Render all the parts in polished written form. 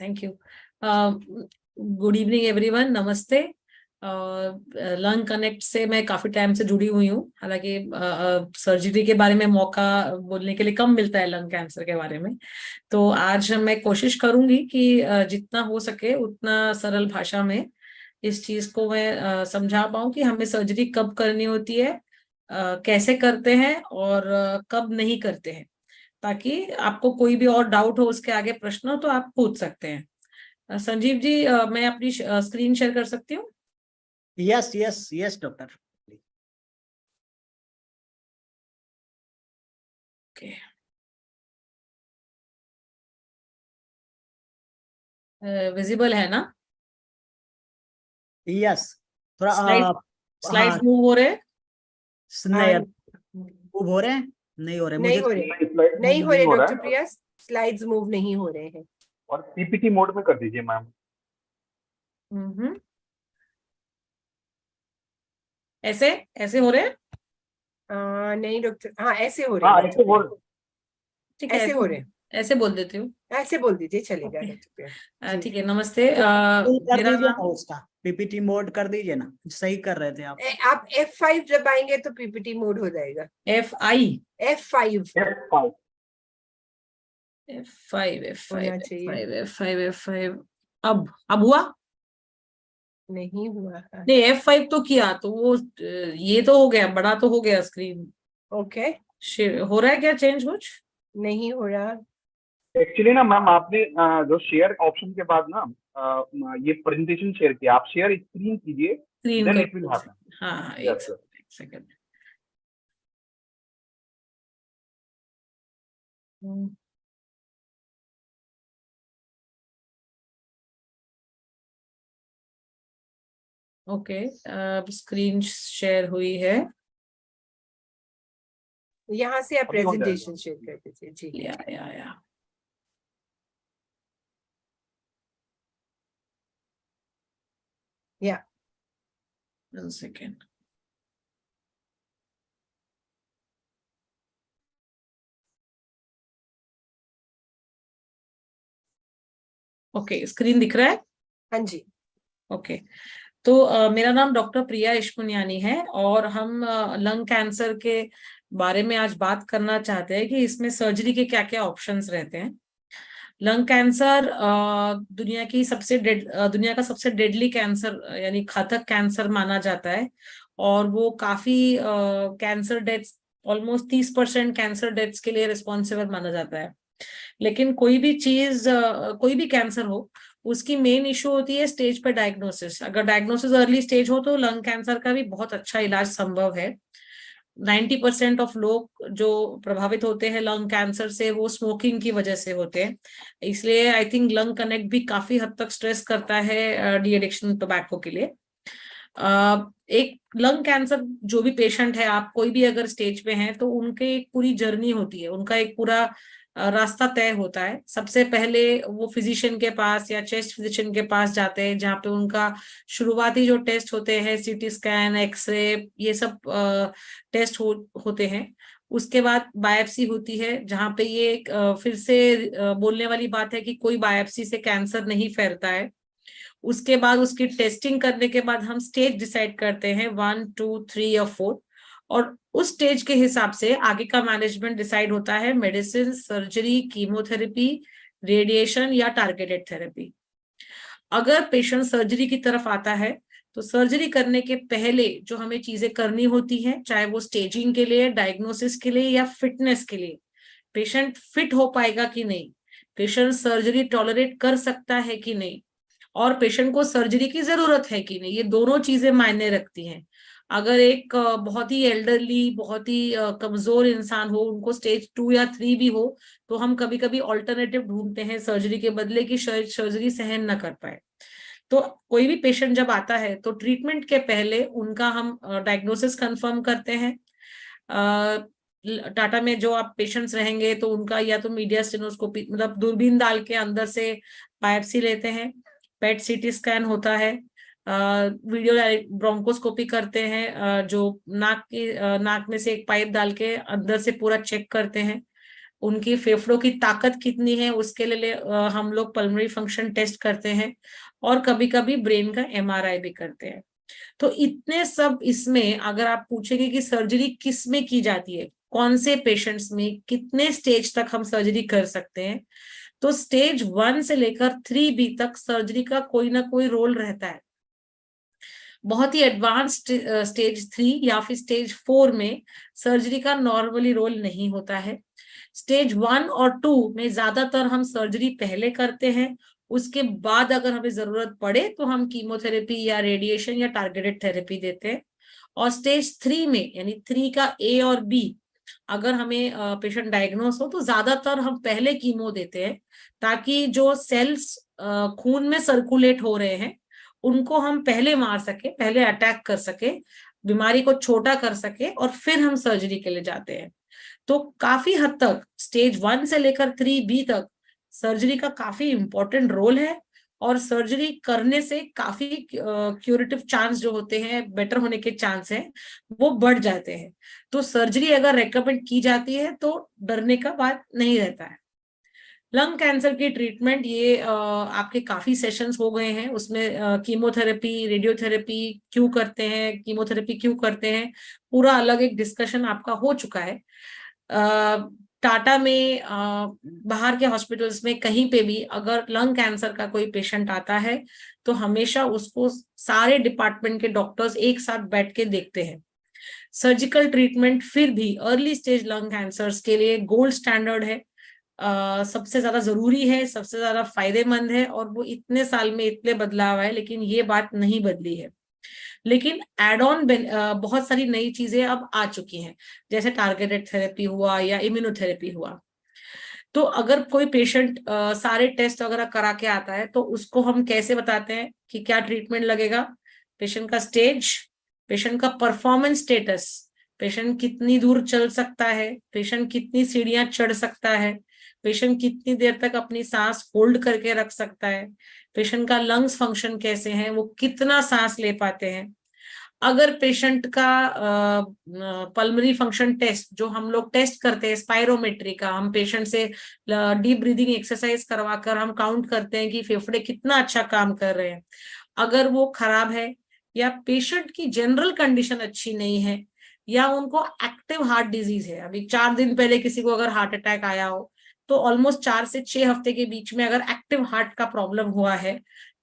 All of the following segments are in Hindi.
Thank you. Good evening everyone, नमस्ते। लंग कनेक्ट से मैं काफी टाइम से जुड़ी हुई हूँ। हालांकि सर्जरी के बारे में मौका बोलने के लिए कम मिलता है लंग कैंसर के बारे में। तो आज मैं कोशिश करूंगी कि जितना हो सके उतना सरल भाषा में इस चीज को मैं समझा पाऊं कि हमें सर्जरी कब करनी होती है, कैसे करते हैं और कब नहीं करते हैं, ताकि आपको कोई भी और डाउट हो, उसके आगे प्रश्न हो तो आप पूछ सकते हैं। संजीव जी, मैं अपनी स्क्रीन शेयर कर सकती हूँ? Yes yes yes doctor. Okay, visible है ना? यस थोड़ा स्लाइड्स हाँ मूव हो रहे हैं? नहीं मूव हो रहे हैं, नहीं हो रहे, नहीं मुझे हो रहे, नहीं हो रहे डॉक्टर प्रिया, स्लाइड्स मूव नहीं हो रहे हैं। और पीपीटी मोड में कर दीजिए मैम। ऐसे ऐसे हो रहे हैं? नहीं डॉक्टर, हाँ ऐसे हो रहे हाँ हैं, ऐसे बोल। ठीक है, ऐसे हो रहे हैं, ऐसे बोल देती हूँ। ऐसे बोल दीजिए, चलेगा Okay. डॉक्टर प्रिया। ठीक है, नमस्ते। कर मेरा दीजिए नाम ना, उसका पीपीटी मोड कर दीजिए ना, सही कर रहे थे आप। आप F5 दबाएंगे तो पीपीटी मोड हो जाएगा। F5 F5 F5 F5 होना F5 चाहिए। F5 F5 अब हुआ? नहीं हुआ। नहीं, F5 तो किया तो वो ये तो हो गया, बड़ा तो हो गया स्क्रीन। ओके, हो रहा है क्या चेंज कुछ? नहीं हो रहा। एक्चुअली ना मैम, आपने जो शेयर ऑप्शन के बाद ना ये प्रेजेंटेशन शेयर किया, आप शेयर स्क्रीन कीजिए, स्क्रीन देन का इट विल हैपन। हाँ, यस सर। एक सेकंड। ओके, अब स्क्रीन शेयर हुई है। यहाँ से आप अभी हो जाएगा। प्रेजेंटेशन शेयर कर दीजिए जी। या या 1 सेकेंड। ओके, स्क्रीन दिख रहा है? हाँ जी। ओके, तो मेरा नाम डॉक्टर प्रिया इश्मुनियानी है और हम लंग कैंसर के बारे में आज बात करना चाहते हैं कि इसमें सर्जरी के क्या क्या ऑप्शंस रहते हैं। लंग कैंसर दुनिया का सबसे डेडली कैंसर यानी घातक कैंसर माना जाता है और वो काफी cancer deaths, almost 30% cancer deaths के लिए रिस्पॉन्सिबल माना जाता है। लेकिन कोई भी चीज, कोई भी कैंसर हो, उसकी मेन इशू होती है स्टेज पे डायग्नोसिस। अगर डायग्नोसिस अर्ली स्टेज हो तो लंग कैंसर का भी बहुत अच्छा इलाज संभव है। 90% ऑफ लोग जो प्रभावित होते हैं लंग कैंसर से वो स्मोकिंग की वजह से होते हैं। इसलिए आई थिंक लंग कनेक्ट भी काफी हद तक स्ट्रेस करता है डी एडिक्शन टोबैको के लिए। एक लंग कैंसर जो भी पेशेंट है, आप कोई भी अगर स्टेज पे हैं तो उनके एक पूरी जर्नी होती है, उनका एक पूरा रास्ता तय होता है। सबसे पहले वो फिजिशियन के पास या चेस्ट फिजिशियन के पास जाते हैं, जहाँ पे उनका शुरुआती जो टेस्ट होते हैं, सीटी स्कैन, एक्सरे, ये सब टेस्ट होते हैं। उसके बाद बायोप्सी होती है, जहाँ पे ये फिर से बोलने वाली बात है कि कोई बायोप्सी से कैंसर नहीं फैलता है। उसके बाद उसकी टेस्टिंग करने के बाद हम स्टेज डिसाइड करते हैं 1, 2, 3 या 4, और उस स्टेज के हिसाब से आगे का मैनेजमेंट डिसाइड होता है। मेडिसिन, सर्जरी, कीमोथेरेपी, रेडिएशन या टारगेटेड थेरेपी। अगर पेशेंट सर्जरी की तरफ आता है तो सर्जरी करने के पहले जो हमें चीजें करनी होती हैं, चाहे वो स्टेजिंग के लिए, डायग्नोसिस के लिए या फिटनेस के लिए, पेशेंट फिट हो पाएगा कि नहीं, पेशेंट सर्जरी टॉलरेट कर सकता है कि नहीं, और पेशेंट को सर्जरी की जरूरत है कि नहीं, ये दोनों चीजें मायने रखती हैं। अगर एक बहुत ही एल्डरली, बहुत ही कमजोर इंसान हो, उनको स्टेज 2 या 3 भी हो, तो हम कभी कभी ऑल्टरनेटिव ढूंढते हैं सर्जरी के बदले की शायद सर्जरी सहन न कर पाए। तो कोई भी पेशेंट जब आता है तो ट्रीटमेंट के पहले उनका हम डायग्नोसिस कंफर्म करते हैं। टाटा में जो आप पेशेंट्स रहेंगे तो उनका या तो मीडिया स्टेनोस्कोपी, मतलब दूरबीन डाल के अंदर से बायोप्सी लेते हैं, पेट सीटी स्कैन होता है, वीडियो ब्रोंकोस्कोपी करते हैं, जो नाक में से एक पाइप डाल के अंदर से पूरा चेक करते हैं। उनकी फेफड़ों की ताकत कितनी है उसके लिए हम लोग पल्मोनरी फंक्शन टेस्ट करते हैं, और कभी कभी ब्रेन का MRI भी करते हैं। तो इतने सब इसमें अगर आप पूछेंगे कि सर्जरी किस में की जाती है, कौन से पेशेंट्स में, कितने स्टेज तक हम सर्जरी कर सकते हैं, तो स्टेज 1 से लेकर 3B तक सर्जरी का कोई ना कोई रोल रहता है। बहुत ही एडवांस स्टेज 3 या फिर स्टेज 4 में सर्जरी का नॉर्मली रोल नहीं होता है। स्टेज 1 और 2 में ज्यादातर हम सर्जरी पहले करते हैं, उसके बाद अगर हमें जरूरत पड़े तो हम कीमोथेरेपी या रेडिएशन या टारगेटेड थेरेपी देते हैं। और स्टेज 3 में यानी 3 का A और B अगर हमें पेशेंट डायग्नोस हो तो ज्यादातर हम पहले कीमो देते हैं, ताकि जो सेल्स खून में सर्कुलेट हो रहे हैं उनको हम पहले मार सके, पहले अटैक कर सके, बीमारी को छोटा कर सके, और फिर हम सर्जरी के लिए जाते हैं। तो काफी हद तक स्टेज 1 से लेकर 3B तक सर्जरी का काफी इंपॉर्टेंट रोल है, और सर्जरी करने से काफी क्यूरेटिव चांस जो होते हैं, बेटर होने के चांस हैं, वो बढ़ जाते हैं। तो सर्जरी अगर रेकमेंड की जाती है तो डरने का बात नहीं रहता है। लंग कैंसर की ट्रीटमेंट, ये आपके काफी सेशंस हो गए हैं, उसमें कीमोथेरेपी, रेडियोथेरेपी क्यों करते हैं, कीमोथेरेपी क्यों करते हैं, पूरा अलग एक डिस्कशन आपका हो चुका है। टाटा में, बाहर के हॉस्पिटल्स में, कहीं पे भी अगर लंग कैंसर का कोई पेशेंट आता है तो हमेशा उसको सारे डिपार्टमेंट के डॉक्टर्स एक साथ बैठ के देखते हैं। सर्जिकल ट्रीटमेंट फिर भी अर्ली स्टेज लंग कैंसर्स के लिए गोल्ड स्टैंडर्ड है, सबसे ज्यादा जरूरी है, सबसे ज्यादा फायदेमंद है, और वो इतने साल में इतने बदलाव है, लेकिन ये बात नहीं बदली है। लेकिन एड ऑन बहुत सारी नई चीजें अब आ चुकी हैं, जैसे टारगेटेड थेरेपी हुआ या इम्यूनोथेरेपी हुआ। तो अगर कोई पेशेंट सारे टेस्ट वगैरह करा के आता है तो उसको हम कैसे बताते हैं कि क्या ट्रीटमेंट लगेगा? पेशेंट का स्टेज, पेशेंट का परफॉर्मेंस स्टेटस, पेशेंट कितनी दूर चल सकता है, पेशेंट कितनी सीढ़ियां चढ़ सकता है, पेशेंट कितनी देर तक अपनी सांस होल्ड करके रख सकता है, पेशेंट का लंग्स फंक्शन कैसे हैं, वो कितना सांस ले पाते हैं। अगर पेशेंट का पल्मोनरी फंक्शन टेस्ट जो हम लोग टेस्ट करते हैं, स्पायरोमेट्री का, हम पेशेंट से डीप ब्रीदिंग एक्सरसाइज करवाकर हम काउंट करते हैं कि फेफड़े कितना अच्छा काम कर रहे हैं। अगर वो खराब है, या पेशेंट की जनरल कंडीशन अच्छी नहीं है, या उनको एक्टिव हार्ट डिजीज है, अभी 4 दिन पहले किसी को अगर हार्ट अटैक आया हो, तो ऑलमोस्ट 4 से 6 हफ्ते के बीच में अगर एक्टिव हार्ट का प्रॉब्लम हुआ है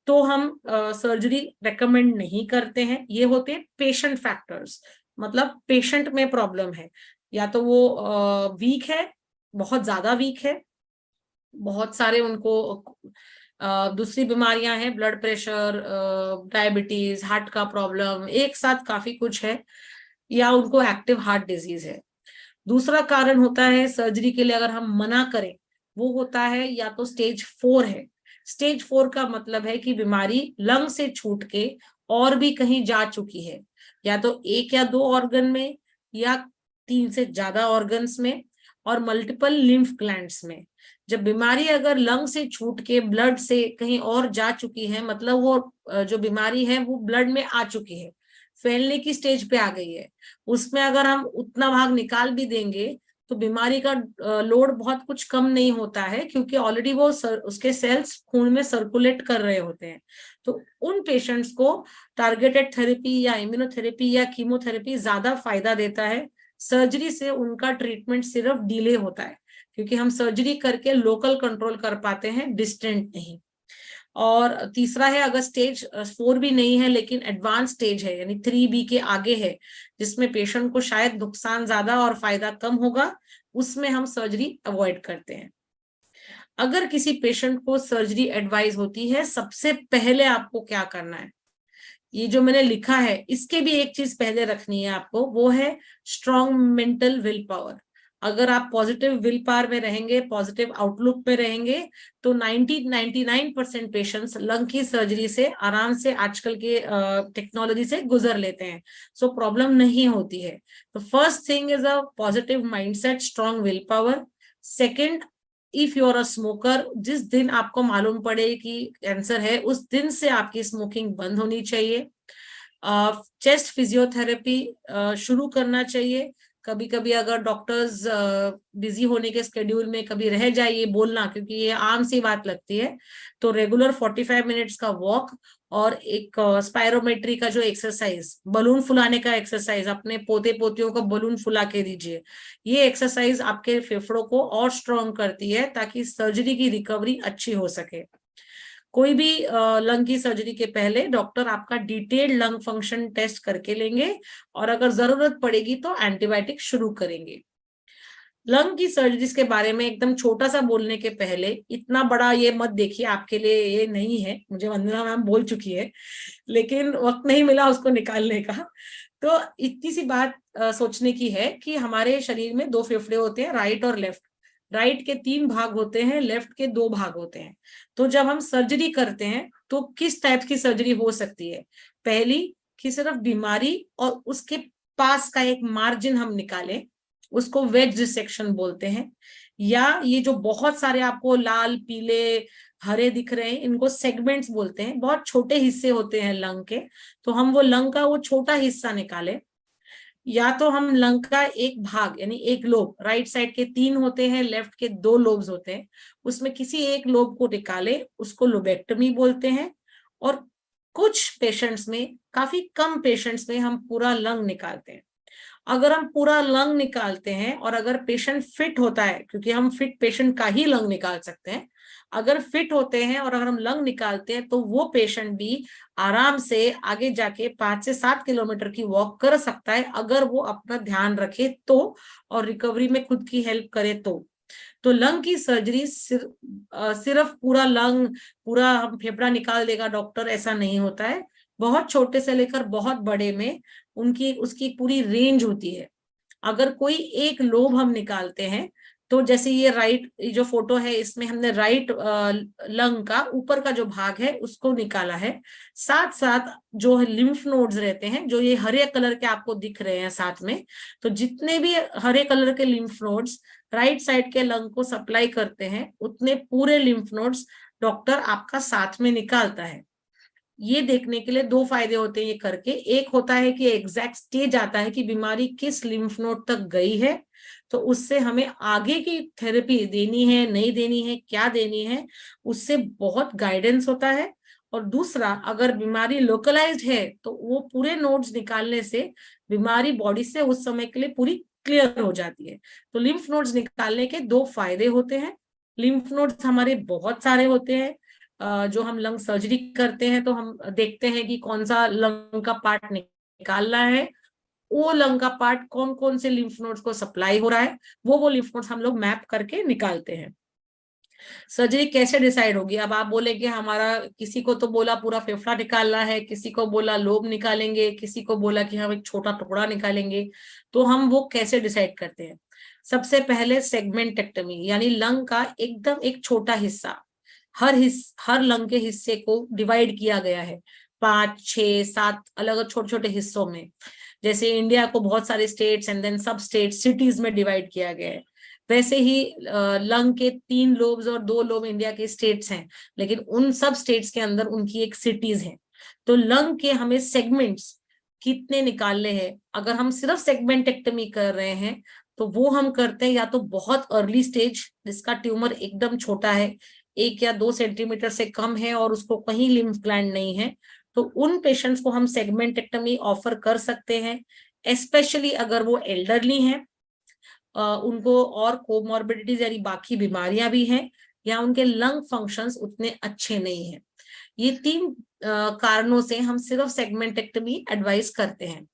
तो हम सर्जरी रेकमेंड नहीं करते हैं। ये होते हैं पेशेंट फैक्टर्स, मतलब पेशेंट में प्रॉब्लम है, या तो वो वीक है, बहुत ज्यादा वीक है, बहुत सारे उनको दूसरी बीमारियां हैं, ब्लड प्रेशर, डायबिटीज, हार्ट का प्रॉब्लम, एक साथ काफी कुछ है, या उनको एक्टिव हार्ट डिजीज है। दूसरा कारण होता है सर्जरी के लिए अगर हम मना करें, वो होता है या तो स्टेज 4 है। स्टेज 4 का मतलब है कि बीमारी लंग से छूट के और भी कहीं जा चुकी है, या तो 1 या 2 ऑर्गन में, या 3 से ज्यादा ऑर्गन्स में, और मल्टीपल लिम्फ ग्लैंड्स में। जब बीमारी अगर लंग से छूट के ब्लड से कहीं और जा चुकी है, मतलब वो जो बीमारी है वो ब्लड में आ चुकी है, फैलने की स्टेज पे आ गई है, उसमें अगर हम उतना भाग निकाल भी देंगे तो बीमारी का लोड बहुत कुछ कम नहीं होता है, क्योंकि ऑलरेडी वो उसके सेल्स खून में सर्कुलेट कर रहे होते हैं। तो उन पेशेंट्स को टारगेटेड थेरेपी या इम्यूनोथेरेपी या कीमोथेरेपी ज्यादा फायदा देता है। सर्जरी से उनका ट्रीटमेंट सिर्फ डिले होता है, क्योंकि हम सर्जरी करके लोकल कंट्रोल कर पाते हैं, डिस्टेंट नहीं। और तीसरा है, अगर स्टेज 4 भी नहीं है लेकिन एडवांस स्टेज है, यानी 3B के आगे है, जिसमें पेशेंट को शायद नुकसान ज्यादा और फायदा कम होगा, उसमें हम सर्जरी अवॉइड करते हैं। अगर किसी पेशेंट को सर्जरी एडवाइस होती है, सबसे पहले आपको क्या करना है, ये जो मैंने लिखा है इसके भी एक चीज पहले रखनी है आपको, वो है स्ट्रॉन्ग मेंटल विल पावर। अगर आप पॉजिटिव विल पावर में रहेंगे, पॉजिटिव आउटलुक में रहेंगे, तो 99% पेशेंट्स लंग की सर्जरी से आराम से आजकल के टेक्नोलॉजी से गुजर लेते हैं, सो प्रॉब्लम नहीं होती है। तो first thing is a positive mindset, strong will power. Second, if you are a smoker, जिस दिन आपको मालूम पड़े कि कैंसर है उस दिन से आपकी स्मोकिंग बंद होनी चाहिए। चेस्ट फिजियोथेरेपी शुरू करना चाहिए, कभी कभी अगर डॉक्टर्स बिजी होने के स्केड्यूल में कभी रह जाए ये बोलना, क्योंकि ये आम सी बात लगती है, तो रेगुलर 45 मिनट्स का वॉक और एक स्पायरोमेट्री का जो एक्सरसाइज, बलून फुलाने का एक्सरसाइज, अपने पोते पोतियों को बलून फुला के दीजिए। ये एक्सरसाइज आपके फेफड़ों को और स्ट्रॉन्ग करती है ताकि सर्जरी की रिकवरी अच्छी हो सके। कोई भी लंग की सर्जरी के पहले डॉक्टर आपका डिटेल्ड लंग फंक्शन टेस्ट करके लेंगे और अगर जरूरत पड़ेगी तो एंटीबायोटिक शुरू करेंगे। लंग की सर्जरीज के बारे में एकदम छोटा सा बोलने के पहले, इतना बड़ा ये मत देखिए, आपके लिए ये नहीं है, मुझे वंदना मैम बोल चुकी है, लेकिन वक्त नहीं मिला उसको निकालने का। तो इतनी सी बात सोचने की है कि हमारे शरीर में 2 फेफड़े होते हैं, राइट और लेफ्ट। राइट के 3 भाग होते हैं, लेफ्ट के 2 भाग होते हैं। तो जब हम सर्जरी करते हैं तो किस टाइप की सर्जरी हो सकती है? पहली कि सिर्फ बीमारी और उसके पास का एक मार्जिन हम निकालें, उसको वेज डिसेक्शन बोलते हैं। या ये जो बहुत सारे आपको लाल पीले हरे दिख रहे हैं, इनको सेगमेंट्स बोलते हैं। बहुत छोटे हिस्से होते हैं लंग के, तो हम वो लंग का वो छोटा हिस्सा निकालें। या तो हम लंग का एक भाग यानी एक लोब, राइट साइड के 3 होते हैं, लेफ्ट के 2 लोब्स होते हैं, उसमें किसी एक लोब को निकाले, उसको लोबेक्टमी बोलते हैं। और कुछ पेशेंट्स में, काफी कम पेशेंट्स में, हम पूरा लंग निकालते हैं। अगर हम पूरा लंग निकालते हैं और अगर पेशेंट फिट होता है, क्योंकि हम फिट पेशेंट का ही लंग निकाल सकते हैं, अगर फिट होते हैं और अगर हम लंग निकालते हैं तो वो पेशेंट भी आराम से आगे जाके 5 से 7 किलोमीटर की वॉक कर सकता है, अगर वो अपना ध्यान रखे तो, और रिकवरी में खुद की हेल्प करे तो लंग की सर्जरी सिर्फ पूरा लंग, पूरा हम फेफड़ा निकाल देगा डॉक्टर, ऐसा नहीं होता है। बहुत छोटे से लेकर बहुत बड़े में उसकी पूरी रेंज होती है। अगर कोई एक लोब हम निकालते हैं, तो जैसे ये राइट जो फोटो है, इसमें हमने राइट लंग का ऊपर का जो भाग है उसको निकाला है। साथ साथ जो लिम्फ नोड्स रहते हैं, जो ये हरे कलर के आपको दिख रहे हैं साथ में, तो जितने भी हरे कलर के लिम्फ नोड्स राइट साइड के लंग को सप्लाई करते हैं, उतने पूरे लिम्फ नोड्स डॉक्टर आपका साथ में निकालता है। ये देखने के लिए 2 फायदे होते हैं ये करके। एक होता है कि एग्जैक्ट स्टेज आता है कि बीमारी किस लिम्फ नोड तक गई है, तो उससे हमें आगे की थेरेपी देनी है, नहीं देनी है, क्या देनी है, उससे बहुत गाइडेंस होता है। और दूसरा, अगर बीमारी लोकलाइज्ड है तो वो पूरे नोड्स निकालने से बीमारी बॉडी से उस समय के लिए पूरी क्लियर हो जाती है। तो लिम्फ नोड्स निकालने के 2 फायदे होते हैं। लिम्फ नोड्स हमारे बहुत सारे होते हैं। जो हम लंग सर्जरी करते हैं तो हम देखते हैं कि कौन सा लंग का पार्ट निकालना है, वो लंग का पार्ट कौन कौन से लिम्फ नोड्स को सप्लाई हो रहा है, वो लिम्फ नोड्स हम लोग मैप करके निकालते हैं। सर्जरी कैसे डिसाइड होगी? अब आप बोलेंगे हमारा, किसी को तो बोला पूरा फेफड़ा निकालना है, किसी को बोला लोब निकालेंगे, किसी को बोला कि हम एक छोटा टुकड़ा निकालेंगे, तो हम वो कैसे डिसाइड करते हैं? सबसे पहले सेगमेंटेक्टमी, यानी लंग का एकदम एक छोटा हिस्सा, हर लंग के हिस्से को डिवाइड किया गया है 5, 6, 7 अलग छोटे छोटे हिस्सों में। जैसे इंडिया को बहुत सारे स्टेट्स एंड देन सब स्टेट सिटीज में डिवाइड किया गया है, वैसे ही लंग के 3 लोब्स और 2 लोब इंडिया के स्टेट्स हैं, लेकिन उन सब स्टेट्स के अंदर उनकी एक सिटीज है। तो लंग के हमें सेगमेंट्स कितने निकालने हैं, अगर हम सिर्फ सेगमेंटेक्टमी कर रहे हैं तो वो हम करते हैं या तो बहुत अर्ली स्टेज, जिसका ट्यूमर एकदम छोटा है, 1 या 2 सेंटीमीटर से कम है और उसको कहीं लिम्फ ग्लैंड नहीं है, तो उन पेशेंट्स को हम सेगमेंटेक्टमी ऑफर कर सकते हैं। स्पेशली अगर वो एल्डरली हैं, उनको और कोमॉर्बिडिटीज यानी बाकी बीमारियां भी हैं, या उनके लंग फंक्शंस उतने अच्छे नहीं हैं। ये 3 कारणों से हम सिर्फ सेगमेंटेक्टमी एडवाइस करते हैं।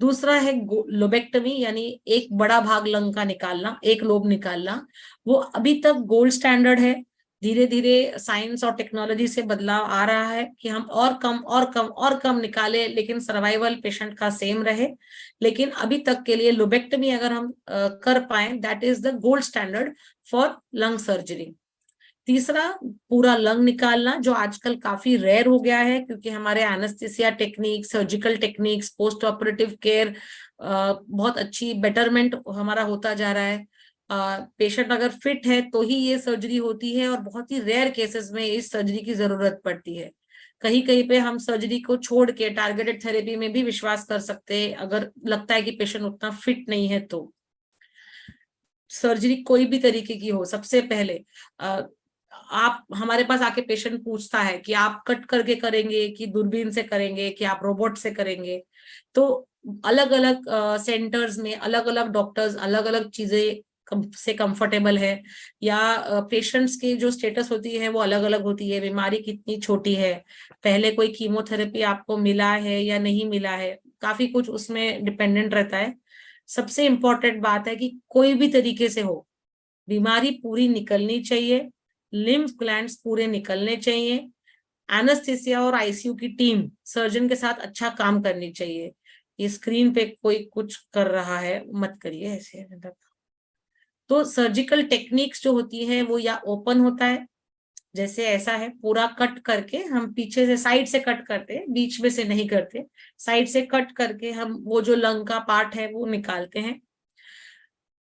दूसरा है लोबेक्टमी, यानी एक बड़ा भाग लंग का निकालना, एक लोब निकालना। वो अभी तक गोल्ड स्टैंडर्ड है। धीरे धीरे साइंस और टेक्नोलॉजी से बदलाव आ रहा है कि हम और कम निकाले, लेकिन सर्वाइवल पेशेंट का सेम रहे। लेकिन अभी तक के लिए लोबेक्टमी अगर हम कर पाए, that is the gold standard for lung surgery. तीसरा, पूरा लंग निकालना, जो आजकल काफी रेयर हो गया है, क्योंकि हमारे anaesthesia technique, surgical techniques, post operative care बहुत अच्छी बेटरमेंट हमारा होता जा रहा है। पेशेंट अगर फिट है तो ही ये सर्जरी होती है और बहुत ही रेयर केसेस में इस सर्जरी की जरूरत पड़ती है। कहीं कहीं पे हम सर्जरी को छोड़ के टारगेटेड थेरेपी में भी विश्वास कर सकते हैं अगर लगता है कि पेशेंट उतना फिट नहीं है। तो सर्जरी कोई भी तरीके की हो, सबसे पहले आप हमारे पास आके पेशेंट पूछता है कि आप कट करके करेंगे कि दूरबीन से करेंगे कि आप रोबोट से करेंगे, तो अलग अलग सेंटर्स में अलग अलग डॉक्टर्स अलग अलग चीजें से कंफर्टेबल है, या पेशेंट्स की जो स्टेटस होती है वो अलग अलग होती है, बीमारी कितनी छोटी है, पहले कोई कीमोथेरेपी आपको मिला है या नहीं मिला है, काफी कुछ उसमें डिपेंडेंट रहता है। सबसे इम्पोर्टेंट बात है कि कोई भी तरीके से हो, बीमारी पूरी निकलनी चाहिए, लिम्फ ग्लैंड्स पूरे निकलने चाहिए, एनेस्थीसिया और आईसीयू की टीम सर्जन के साथ अच्छा काम करनी चाहिए। ये स्क्रीन पे कोई कुछ कर रहा है, मत करिए ऐसे, मतलब। तो सर्जिकल टेक्निक्स जो होती है वो या ओपन होता है, जैसे ऐसा है पूरा कट करके, हम पीछे से साइड से कट करते हैं, बीच में से नहीं करते, साइड से कट करके हम वो जो लंग का पार्ट है वो निकालते हैं।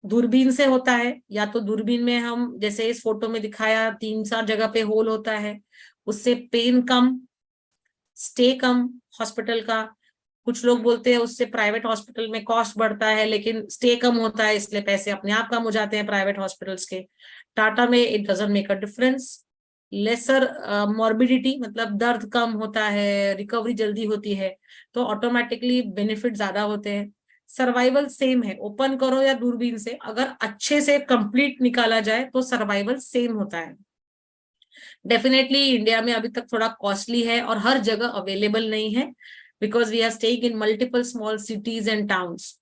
दूरबीन से होता है, या तो दूरबीन में हम जैसे इस फोटो में दिखाया 3-4 जगह पे होल होता है, उससे पेन कम, स्टे कम हॉस्पिटल का। कुछ लोग बोलते हैं उससे प्राइवेट हॉस्पिटल में कॉस्ट बढ़ता है, लेकिन स्टे कम होता है इसलिए पैसे अपने आप कम हो जाते हैं प्राइवेट हॉस्पिटल्स के। टाटा में it doesn't make a difference. Lesser morbidity, मतलब दर्द कम होता है, रिकवरी जल्दी होती है, तो ऑटोमेटिकली बेनिफिट ज्यादा होते हैं। सर्वाइवल सेम है, ओपन करो या दूरबीन से, अगर अच्छे से कंप्लीट निकाला जाए तो सर्वाइवल सेम होता है। डेफिनेटली इंडिया में अभी तक थोड़ा कॉस्टली है और हर जगह अवेलेबल नहीं है, because we are staying in multiple small cities and towns.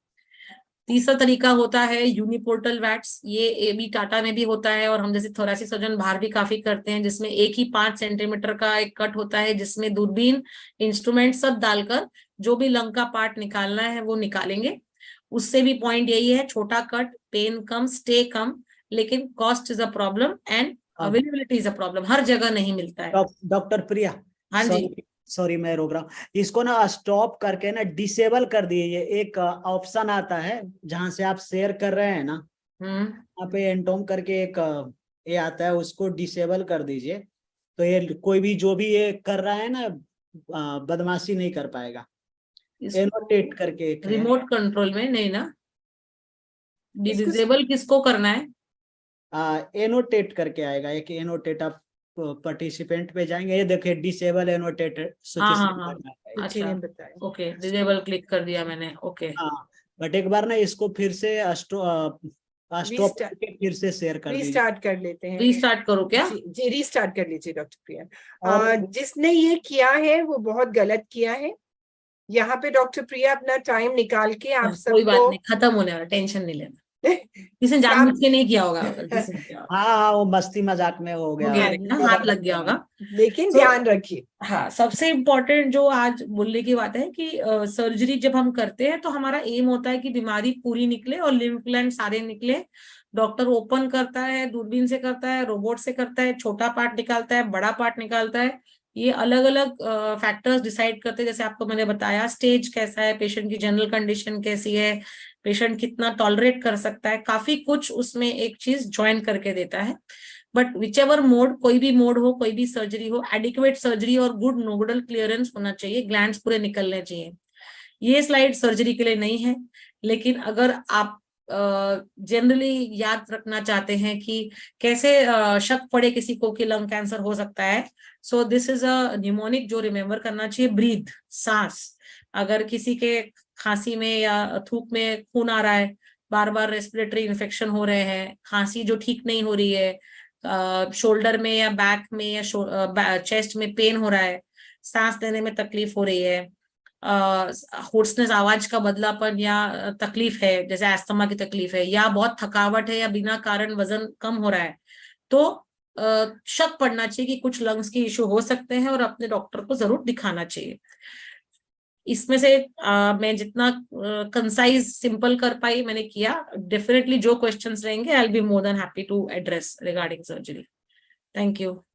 तीसरा तरीका होता है यूनिपोर्टल वैट्स, ये भी टाटा में भी होता है, और हम जैसे थोरेसिक सर्जन बाहर भी काफी करते हैं, जिसमें एक ही 5 सेंटीमीटर का एक कट होता है, जिसमें दूरबीन, इंस्ट्रूमेंट सब डालकर जो भी लंग का पार्ट निकालना है वो निकालेंगे। उससे भी पॉइंट यही है, छोटा कट, पेन कम, स्टे कम, लेकिन cost is a problem and availability is a problem, हर जगह नहीं मिलता है। डॉक्टर प्रिया, हाँ जी, सॉरी मैं रोक रहा हूँ, इसको ना स्टॉप करके ना डिसेबल कर दीजिए। एक ऑप्शन आता है जहां से आप शेयर कर रहे हैं ना, यहाँ पे एंटोम करके एक ये आता है, उसको डिसेबल कर दीजिए, तो ये कोई भी जो भी ये कर रहा है ना बदमाशी नहीं कर पाएगा। एनोटेट करके एक है, रिमोट कंट्रोल में नहीं ना, इसको डिसेबल किसको करना है? एनोटेट करके आएगा एक, एनोटेट आप पार्टिसिपेंट पे जाएंगे, ये देखिए डिसेबल एनोटेट हाँ हाँ हाँ, रुचि अच्छा, ने बताया। ओके, डिसेबल क्लिक कर दिया मैंने, ओके। हाँ, बट एक बार ना इसको फिर से स्टॉप Restart- करके फिर से शेयर कर दीजिए। रीस्टार्ट कर लेते हैं। रीस्टार्ट करो क्या? जी रीस्टार्ट कर लीजिए डॉक्टर प्रिया। और जिसने ये किया है वो बहुत गलत किया है। यहाँ पे डॉक्टर प्रिया अपना टाइम निकाल के आप कोई बात सबको नहीं, खत्म होने वाला, टेंशन नहीं लेना। किसी जानबूझ के नहीं किया होगा, गलती से किया होगा। हाँ, वो मस्ती मजाक में हो गया गया ना, हाथ लग गया होगा। लेकिन तो ध्यान रखिए। हाँ, सबसे इम्पोर्टेंट जो आज बोलने की बात है कि सर्जरी जब हम करते हैं तो हमारा एम होता है कि बीमारी पूरी निकले और लिम्फ ग्लैंड सारे निकले। डॉक्टर ओपन करता है, दूरबीन से करता है, रोबोट से करता है, छोटा पार्ट निकालता है, बड़ा पार्ट निकालता है, ये अलग अलग फैक्टर्स डिसाइड करते हैं। जैसे आपको मैंने बताया, स्टेज कैसा है, पेशेंट की जनरल कंडीशन कैसी है, पेशेंट कितना टॉलरेट कर सकता है, काफी कुछ उसमें एक चीज ज्वाइन करके देता है। बट विच एवर मोड, कोई भी मोड हो, कोई भी सर्जरी हो, एडिक्वेट सर्जरी और गुड नोडल क्लियरेंस होना चाहिए, ग्लैंड्स पूरे निकलने चाहिए। ये स्लाइड सर्जरी के लिए नहीं है, लेकिन अगर आप जनरली याद रखना चाहते हैं कि कैसे शक पड़े किसी को कि लंग कैंसर हो सकता है, so this is a mnemonic जो रिमेम्बर करना चाहिए, ब्रीथ, सांस। अगर किसी के खांसी में या थूक में खून आ रहा है, बार बार रेस्पिरेटरी इन्फेक्शन हो रहे हैं, खांसी जो ठीक नहीं हो रही है, शोल्डर में या बैक में या चेस्ट में पेन हो रहा है, सांस लेने में तकलीफ हो रही है, होर्सनेस, आवाज का बदलापन या तकलीफ है, जैसे अस्थमा की तकलीफ है, या बहुत थकावट है, या बिना कारण वजन कम हो रहा है, तो शक पड़ना चाहिए कि कुछ लंग्स की इश्यू हो सकते हैं और अपने डॉक्टर को जरूर दिखाना चाहिए। इसमें से मैं जितना कंसाइज सिंपल कर पाई मैंने किया। डेफिनेटली जो क्वेश्चंस रहेंगे I will be more than happy to address regarding surgery. Thank you.